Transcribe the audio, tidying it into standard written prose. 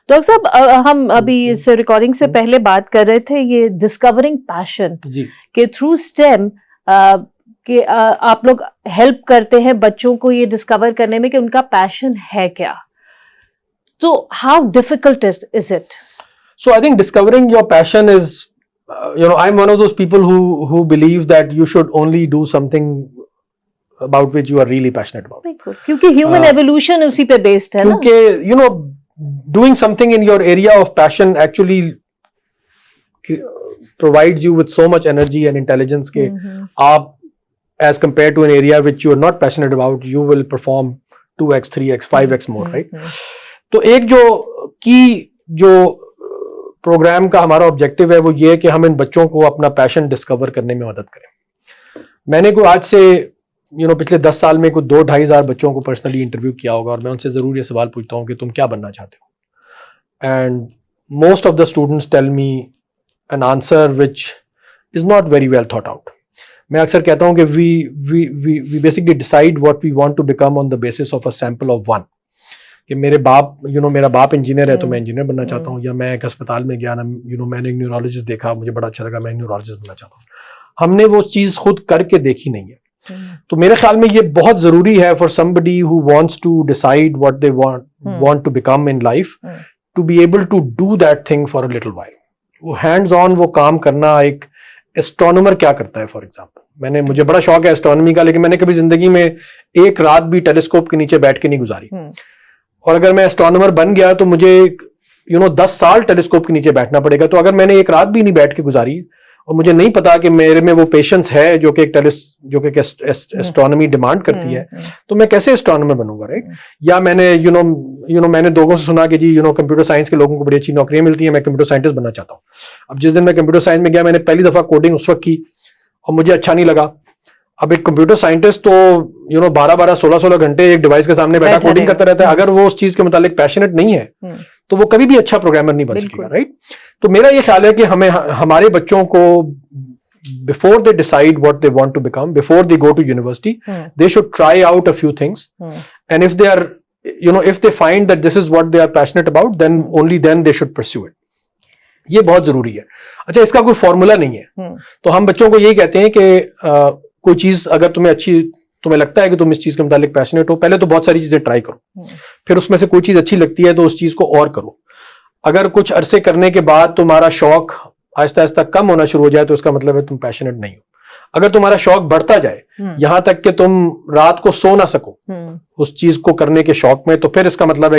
Doctor साहब हम अभी इस रिकॉर्डिंग से पहले बात कर रहे थे ये डिस्कवरिंग पैशन के थ्रू स्टेम कि आप लोग हेल्प करते हैं बच्चों को ये डिस्कवर करने में कि उनका पैशन है क्या, तो how difficult is it? So I think discovering your passion is, I'm one of those people who believe that you should only do something about which you are really passionate about. बिल्कुल, क्योंकि human evolution उसी पे based है ना. क्योंकि doing something in your area of passion actually provides you with so much energy and intelligence के आप as compared to an area which you are not passionate about, you will perform 2x, 3x, 5x more, right? तो एक जो programme का हमारा objective है वो ये है कि हम इन बच्चों को अपना पैशन डिस्कवर करने में मदद करें. मैंने कोई आज से पिछले 10 साल में कोई 2-2.5 हज़ार बच्चों को पर्सनली इंटरव्यू किया होगा और मैं उनसे ज़रूर ये सवाल पूछता हूँ कि तुम क्या बनना चाहते हो, and most of the students tell me an answer which is not very well thought out. मैं अक्सर कहता हूँ कि we basically decide what we want to become on the basis of a sample of one. कि मेरे बाप मेरा बाप इंजीनियर है तो मैं इंजीनियर बनना चाहता हूँ, या मैं एक अस्पताल में गया ना, मैंने एक न्यूरोलॉजिस्ट देखा, मुझे बड़ा अच्छा लगा, मैं न्यूरोलॉजिस्ट बनना चाहता हूँ. हमने वो चीज़ खुद करके देखी नहीं है. तो मेरे ख्याल में ये बहुत ज़रूरी है for somebody who wants to decide what they want to become in life, to be able to do that thing for a little while. वो हैंड्स ऑन वो काम करना. एक एस्ट्रोनॉमर क्या करता है फॉर एग्जाम्पल, मुझे बड़ा शौक है एस्ट्रोनॉमी का, लेकिन मैंने कभी जिंदगी में एक रात भी टेलीस्कोप के नीचे बैठ के नहीं गुजारी. और अगर मैं एस्ट्रोनॉमर बन गया तो मुझे 10 साल टेलीस्कोप के नीचे बैठना पड़ेगा. तो अगर मैंने एक रात भी नहीं बैठ के गुजारी और मुझे नहीं पता कि मेरे में वो पेशेंस है जो कि एस्ट्रोनॉमी डिमांड करती है, तो मैं कैसे एस्ट्रोनॉमर बनूंगा, राइट? या मैंने मैंने लोगों से सुना कि जी कंप्यूटर साइंस के लोगों को बड़ी अच्छी नौकरियां मिलती हैं, मैं कंप्यूटर साइंटिस्ट बनना चाहता हूँ. अब जिस दिन मैं कंप्यूटर साइंस में गया, मैंने पहली दफा कोडिंग उस वक्त की और मुझे अच्छा नहीं लगा. अब एक कंप्यूटर साइंटिस्ट तो 12-12, 16-16 घंटे एक डिवाइस के सामने बैठा कोडिंग करता रहता है. अगर वो उस चीज के मुतालिक पैशनेट नहीं है तो वो कभी भी अच्छा प्रोग्रामर नहीं बन सकेगा, राइट? तो मेरा ये ख्याल है कि हमें हमारे बच्चों को before they decide what they want to become, before they go to university, they should try out a few things, and if they are if they find that this is what they are passionate about, then only then they should pursue it. ये बहुत जरूरी है. अच्छा, इसका कोई formula नहीं है. तो हम बच्चों को यही कहते हैं कि कोई चीज अगर तुम्हें लगता है कि तुम इस चीज के मुतालिक पैशनेट हो, पहले तो बहुत सारी चीजें ट्राई करो, फिर उसमें से कोई चीज अच्छी लगती है तो उस चीज को और करो. अगर कुछ अरसे करने के बाद तुम्हारा शौक आहिस्ता आहिस्ता कम होना शुरू हो जाए तो इसका मतलब है तुम पैशनेट नहीं हो. अगर तुम्हारा शौक बढ़ता जाए यहां तक कि तुम रात को सो ना सको उस चीज को करने के शौक में, तो फिर इसका मतलब है